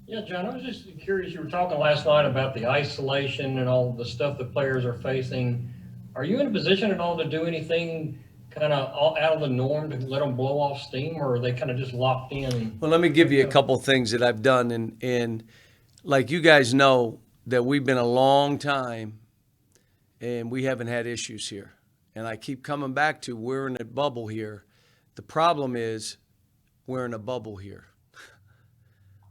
Yeah, John, I was just curious. You were talking last night about the isolation and all the stuff the players are facing. Are you in a position at all to do anything kind of out of the norm to let them blow off steam, or are they kind of just locked in? Well, let me give What you a kind of, couple things that I've done, and like you guys know that we've been a long time and we haven't had issues here. And I keep coming back to we're in a bubble here. The problem is we're in a bubble here.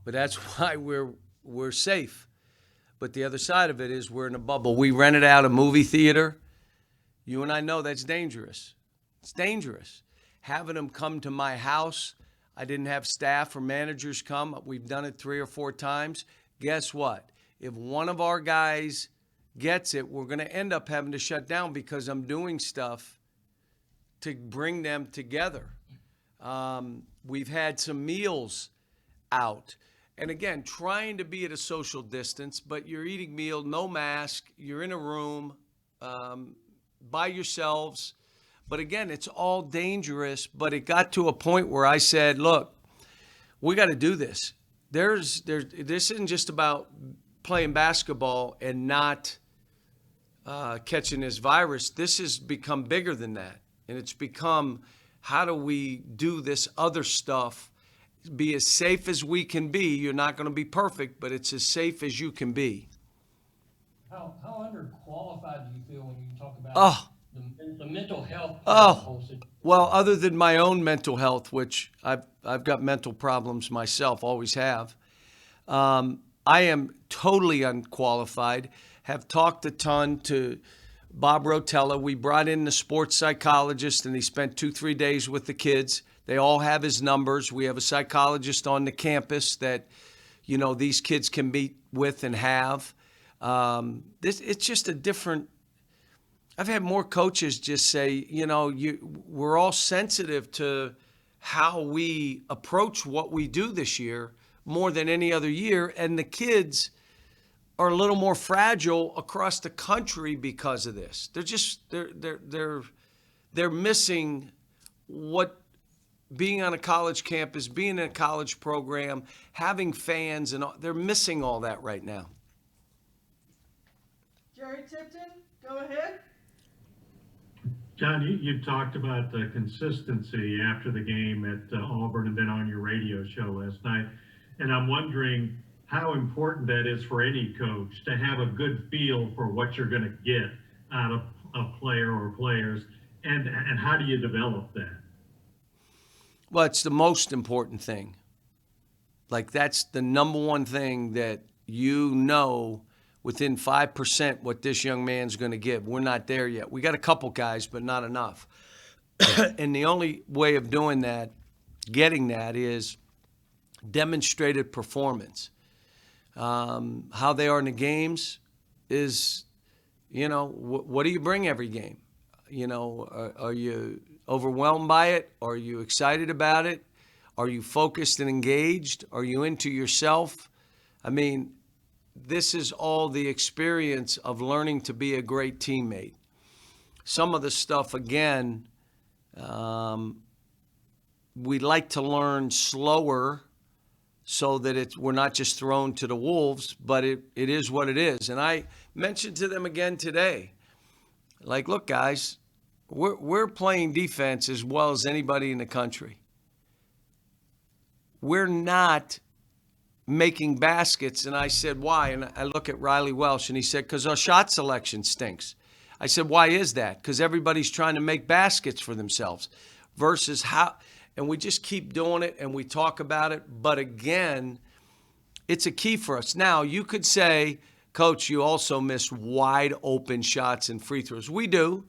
But that's why we're safe. But the other side of it is we're in a bubble. We rented out a movie theater. You and I know that's dangerous. It's dangerous. Having them come to my house, I didn't have staff or managers come. We've done it 3 or 4 times. Guess what? If one of our guys gets it, we're going to end up having to shut down because I'm doing stuff to bring them together. We've had some meals out. And again, trying to be at a social distance, but you're eating meal, no mask, you're in a room by yourselves. But again, it's all dangerous. But it got to a point where I said, look, we got to do this. This isn't just about playing basketball and not catching this virus. This has become bigger than that. And it's become, how do we do this other stuff, be as safe as we can be? You're not going to be perfect, but it's as safe as you can be. how underqualified do you feel when you talk about Oh, the mental health part of the oh. whole situation? Well, other than my own mental health, which I've got mental problems myself, always have. I am totally unqualified. Have talked a ton to Bob Rotella. We brought in the sports psychologist, and he spent 2, 3 days with the kids. They all have his numbers. We have a psychologist on the campus that, these kids can meet with and have. It's just a different. I've had more coaches just say, we're all sensitive to how we approach what we do this year more than any other year, and the kids are a little more fragile across the country because of this. They're missing what being on a college campus, being in a college program, having fans, and they're missing all that right now. Jerry Tipton, go ahead. John, you talked about the consistency after the game at Auburn and then on your radio show last night. And I'm wondering how important that is for any coach to have a good feel for what you're going to get out of a player or players, and how do you develop that? Well, it's the most important thing. Like, that's the number one thing that within 5% what this young man's going to give. We're not there yet. We got a couple guys, but not enough. And the only way of doing that, getting that, is demonstrated performance. How they are in the games is, what do you bring every game? Are you overwhelmed by it? Are you excited about it? Are you focused and engaged? Are you into yourself? I mean, this is all the experience of learning to be a great teammate. Some of the stuff, again, we like to learn slower so that we're not just thrown to the wolves, but it is what it is. And I mentioned to them again today, like, look, guys, we're playing defense as well as anybody in the country. We're not making baskets. And I said, why? And I look at Riley Welsh, and he said, because our shot selection stinks. I said, why is that? Because everybody's trying to make baskets for themselves versus how. And we just keep doing it, and we talk about it. But again, it's a key for us. Now, you could say, Coach, you also miss wide open shots and free throws. We do,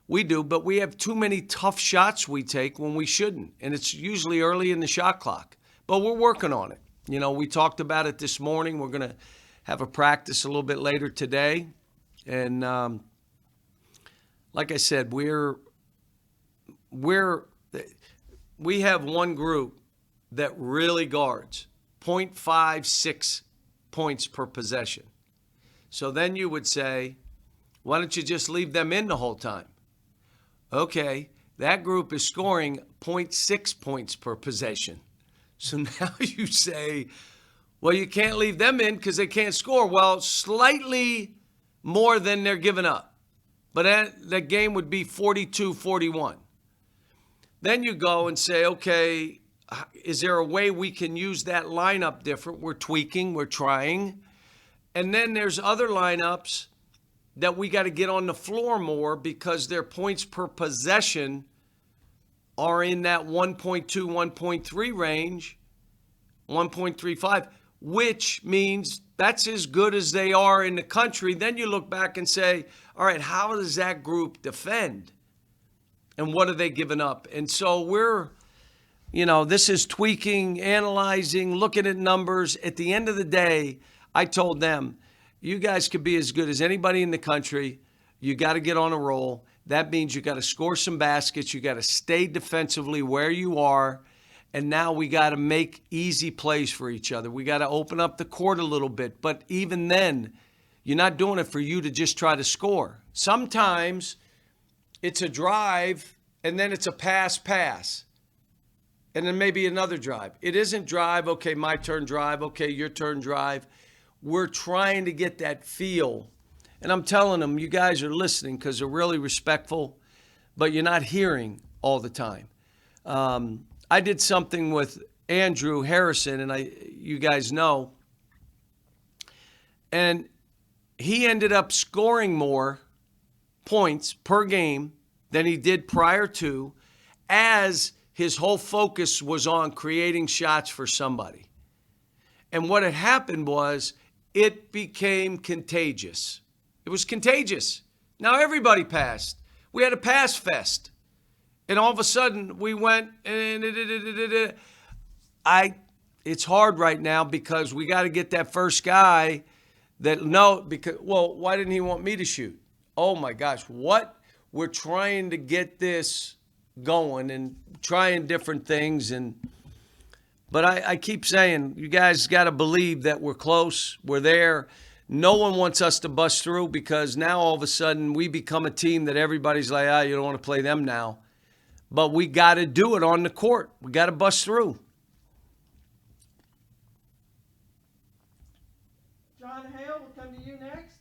but we have too many tough shots we take when we shouldn't. And it's usually early in the shot clock. But we're working on it. We talked about it this morning. We're going to have a practice a little bit later today. And like I said, we have one group that really guards 0.56 points per possession. So then you would say, why don't you just leave them in the whole time? Okay, that group is scoring 0.6 points per possession. So now you say, Well, you can't leave them in because they can't score. Well, slightly more than they're giving up. But that game would be 42-41. Then you go and say, okay, is there a way we can use that lineup different? We're tweaking, we're trying. And then there's other lineups that we got to get on the floor more because their points per possession are in that 1.2, 1.3 range, 1.35, which means that's as good as they are in the country. Then you look back and say, all right, how does that group defend? And what are they giving up? And so this is tweaking, analyzing, looking at numbers. At the end of the day, I told them, you guys could be as good as anybody in the country. You got to get on a roll. That means you got to score some baskets. You got to stay defensively where you are. And now we got to make easy plays for each other. We got to open up the court a little bit. But even then, you're not doing it for you to just try to score. Sometimes it's a drive and then it's a pass. And then maybe another drive. It isn't drive, okay, my turn, drive, okay, your turn, drive. We're trying to get that feel. And I'm telling them, you guys are listening because they're really respectful, but you're not hearing all the time. I did something with Andrew Harrison, and you guys know, and he ended up scoring more points per game than he did prior to, as his whole focus was on creating shots for somebody. And what had happened was it became contagious. It was contagious. Now everybody passed. We had a pass fest. And all of a sudden we went and it's hard right now because we got to get that first guy why didn't he want me to shoot? Oh my gosh, what? We're trying to get this going and trying different things. But I keep saying, you guys got to believe that we're close. We're there. No one wants us to bust through because now all of a sudden we become a team that everybody's like, you don't want to play them now. But we got to do it on the court. We got to bust through. John Hale will come to you next.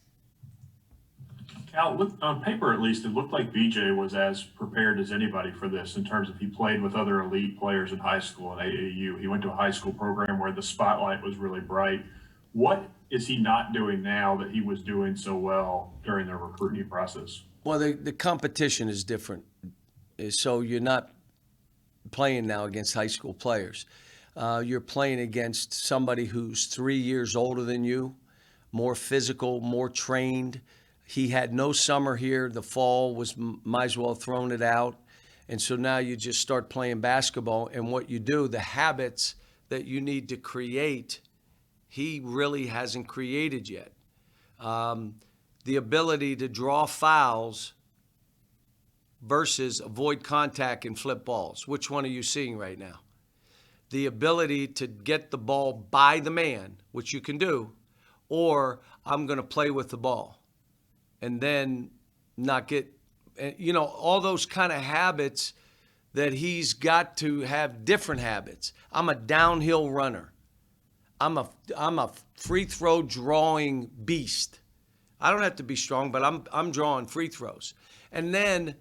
Cal, on paper at least, it looked like BJ was as prepared as anybody for this in terms of he played with other elite players in high school and AAU. He went to a high school program where the spotlight was really bright. What is he not doing now that he was doing so well during the recruiting process? Well, the competition is different. So you're not playing now against high school players. You're playing against somebody who's 3 years older than you, more physical, more trained. He had no summer here. The fall might as well have thrown it out. And so now you just start playing basketball. And what you do, the habits that you need to create, he really hasn't created yet. The ability to draw fouls versus avoid contact and flip balls. Which one are you seeing right now? The ability to get the ball by the man, which you can do, or I'm going to play with the ball. And then not get, all those kind of habits that he's got to have different habits. I'm a downhill runner. I'm a free throw drawing beast. I don't have to be strong, but I'm drawing free throws. And then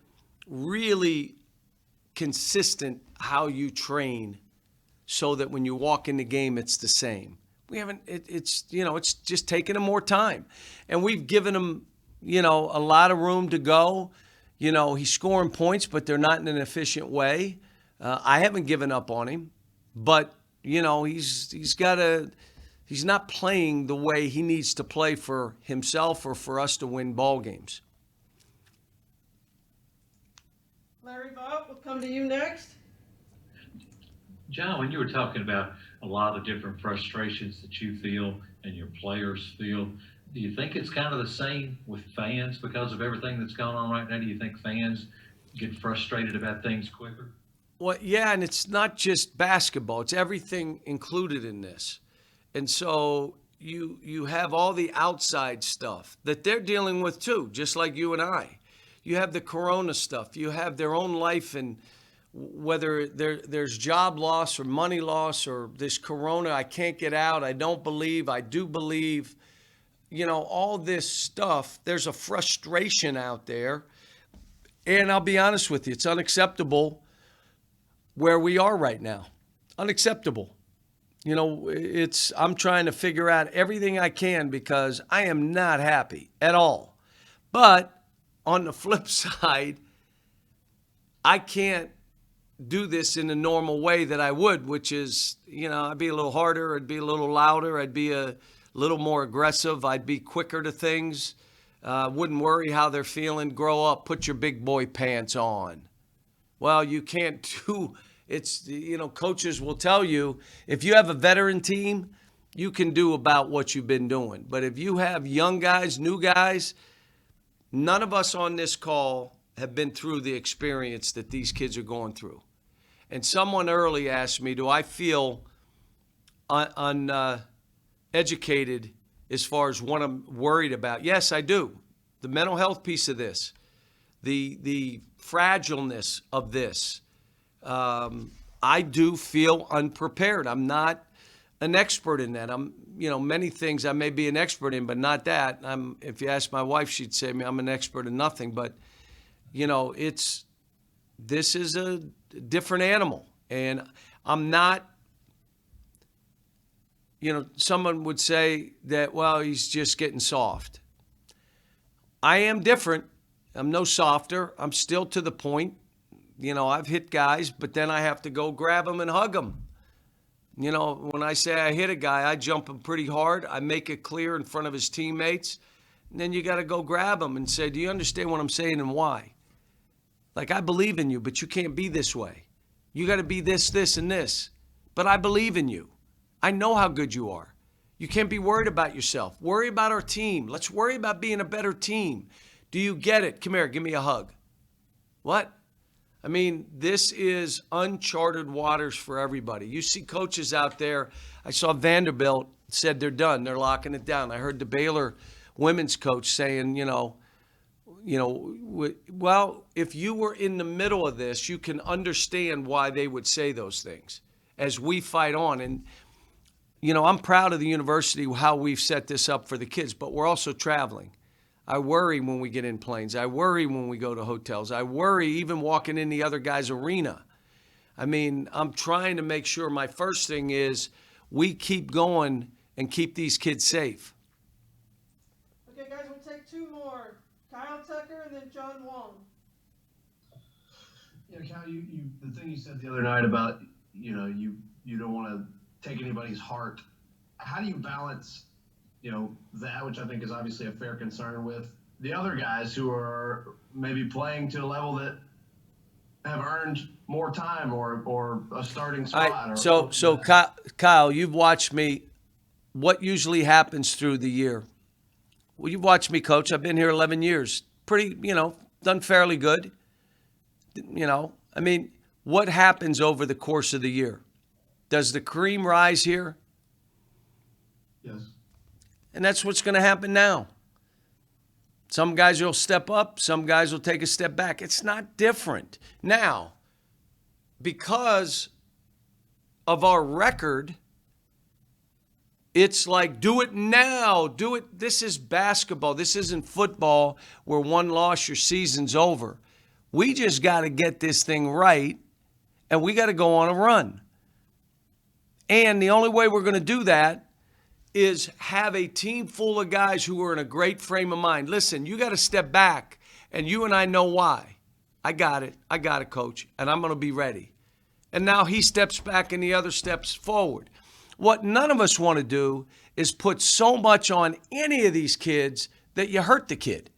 really consistent how you train so that when you walk in the game, it's the same. It's just taking him more time. And we've given him, a lot of room to go. He's scoring points, but they're not in an efficient way. I haven't given up on him, but he's not playing the way he needs to play for himself or for us to win ball games. Larry Vaught will come to you next. John, when you were talking about a lot of different frustrations that you feel and your players feel, do you think it's kind of the same with fans because of everything that's going on right now? Do you think fans get frustrated about things quicker? Well, yeah, and it's not just basketball. It's everything included in this. And so you have all the outside stuff that they're dealing with too, just like you and I. You have the corona stuff. You have their own life and whether there's job loss or money loss or this corona, I can't get out, I don't believe, I do believe, all this stuff, there's a frustration out there. And I'll be honest with you, it's unacceptable where we are right now. Unacceptable. I'm trying to figure out everything I can because I am not happy at all. But on the flip side, I can't do this in the normal way that I would, which is, I'd be a little harder, I'd be a little louder, I'd be a little more aggressive, I'd be quicker to things. Wouldn't worry how they're feeling. Grow up, put your big boy pants on. Well, you can't do, coaches will tell you, if you have a veteran team, you can do about what you've been doing. But if you have young guys, new guys, none of us on this call have been through the experience that these kids are going through. And someone early asked me, do I feel uneducated as far as what I'm worried about? Yes, I do. The mental health piece of this, the fragileness of this, I do feel unprepared. I'm not an expert in that. Many things I may be an expert in, but not that. If you ask my wife, she'd say I'm an expert in nothing. But, this is a different animal. And I'm not, someone would say that, well, he's just getting soft. I am different. I'm no softer. I'm still to the point. I've hit guys, but then I have to go grab them and hug them. When I say I hit a guy, I jump him pretty hard. I make it clear in front of his teammates. And then you got to go grab him and say, do you understand what I'm saying and why? Like, I believe in you, but you can't be this way. You got to be this, this, and this. But I believe in you. I know how good you are. You can't be worried about yourself. Worry about our team. Let's worry about being a better team. Do you get it? Come here, give me a hug. What? I mean, this is uncharted waters for everybody. You see coaches out there. I saw Vanderbilt said they're done. They're locking it down. I heard the Baylor women's coach saying, well, if you were in the middle of this, you can understand why they would say those things as we fight on. And, I'm proud of the university, how we've set this up for the kids, but we're also traveling. I worry when we get in planes. I worry when we go to hotels. I worry even walking in the other guy's arena. I mean, I'm trying to make sure my first thing is we keep going and keep these kids safe. Okay, guys, we'll take two more. Kyle Tucker and then John Wong. Cal, the thing you said the other night about, you don't want to take anybody's heart. How do you balance, that, which I think is obviously a fair concern, with the other guys who are maybe playing to a level that have earned more time or a starting spot? So Kyle, you've watched me. What usually happens through the year? Well, you've watched me coach. I've been here 11 years. Pretty, done fairly good. I mean, what happens over the course of the year? Does the cream rise here? Yes. And that's what's going to happen now. Some guys will step up. Some guys will take a step back. It's not different. Now, because of our record, it's like, do it now. Do it. This is basketball. This isn't football where one loss, your season's over. We just got to get this thing right, and we got to go on a run. And the only way we're going to do that is have a team full of guys who are in a great frame of mind. Listen, you got to step back, and you and I know why. I got it, coach, and I'm going to be ready. And now he steps back and the other steps forward. What none of us want to do is put so much on any of these kids that you hurt the kid.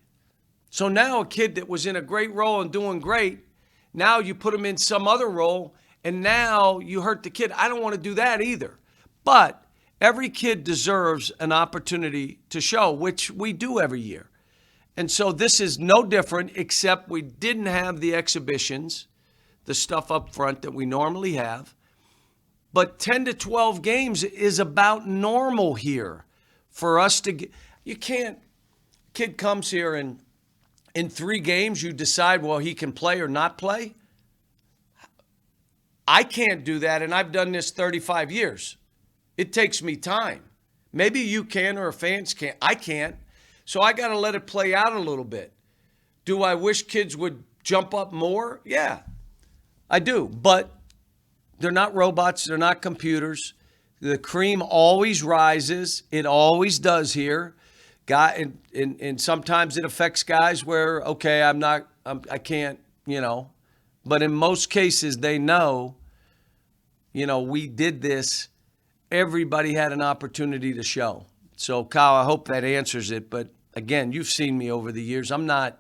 So now a kid that was in a great role and doing great, now you put him in some other role, and now you hurt the kid. I don't want to do that either. But every kid deserves an opportunity to show, which we do every year. And so this is no different, except we didn't have the exhibitions, the stuff up front that we normally have. But 10 to 12 games is about normal here for us to get. You can't, kid comes here and in 3 games you decide, well, he can play or not play. I can't do that, and I've done this 35 years. It takes me time. Maybe you can or fans can't. I can't. So I got to let it play out a little bit. Do I wish kids would jump up more? Yeah, I do. But they're not robots. They're not computers. The cream always rises. It always does here. And sometimes it affects guys where, okay, I can't, But in most cases, they know, we did this. Everybody had an opportunity to show. So, Kyle, I hope that answers it. But, again, you've seen me over the years. I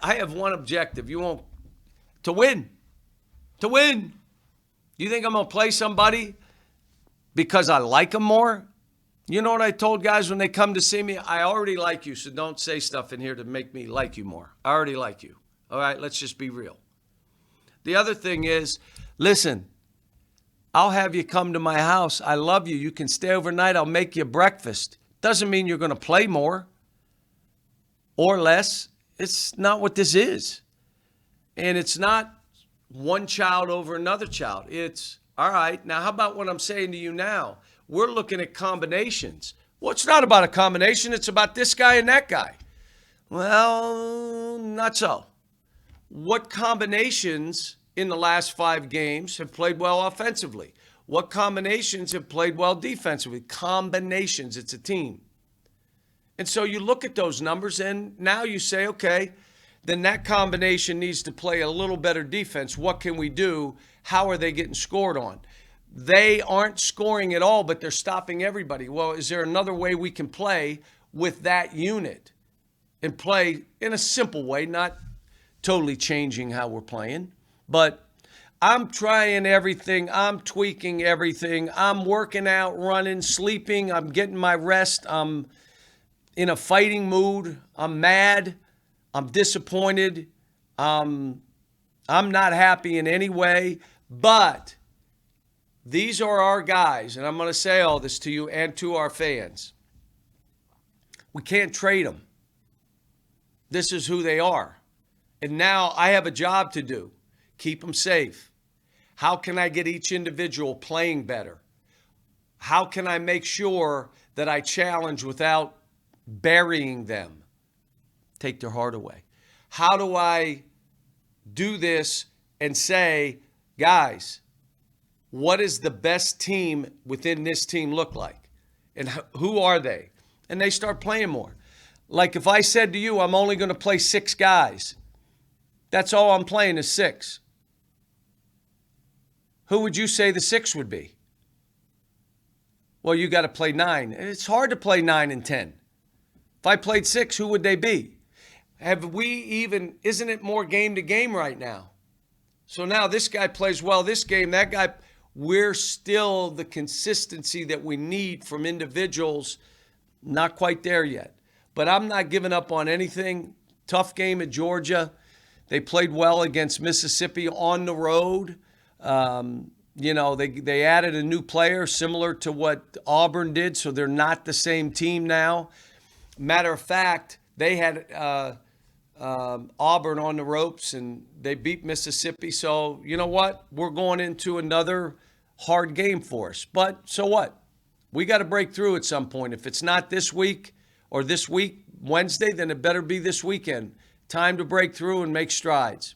have one objective. To win. To win. You think I'm going to play somebody because I like them more? You know what I told guys when they come to see me? I already like you, so don't say stuff in here to make me like you more. I already like you. All right, let's just be real. The other thing is, listen, I'll have you come to my house. I love you. You can stay overnight. I'll make you breakfast. Doesn't mean you're going to play more or less. It's not what this is. And it's not one child over another child. It's, all right, now how about what I'm saying to you now? We're looking at combinations. Well, it's not about a combination. It's about this guy and that guy. Well, not so. What combinations in the last 5 games have played well offensively? What combinations have played well defensively? Combinations. It's a team. And so you look at those numbers and now you say, okay, then that combination needs to play a little better defense. What can we do? How are they getting scored on? They aren't scoring at all, but they're stopping everybody. Well, is there another way we can play with that unit and play in a simple way, not totally changing how we're playing? But I'm trying everything. I'm tweaking everything. I'm working out, running, sleeping. I'm getting my rest. I'm in a fighting mood. I'm mad. I'm disappointed. I'm not happy in any way. But these are our guys, and I'm going to say all this to you and to our fans. We can't trade them. This is who they are. And now I have a job to do. Keep them safe. How can I get each individual playing better? How can I make sure that I challenge without burying them? Take their heart away. How do I do this and say, guys, what does the best team within this team look like? And who are they? And they start playing more. Like if I said to you, I'm only going to play 6 guys. That's all I'm playing is 6. Who would you say the 6 would be? Well, you got to play 9. It's hard to play 9 and 10. If I played 6, who would they be? Isn't it more game to game right now? So now this guy plays well this game, that guy, we're still the consistency that we need from individuals, not quite there yet. But I'm not giving up on anything. Tough game at Georgia. They played well against Mississippi on the road. They added a new player similar to what Auburn did, so they're not the same team now. Matter of fact, they had Auburn on the ropes, and they beat Mississippi. So, you know what? We're going into another hard game for us. But so what? We got to break through at some point. If it's not this week or this week, Wednesday, then it better be this weekend. Time to break through and make strides.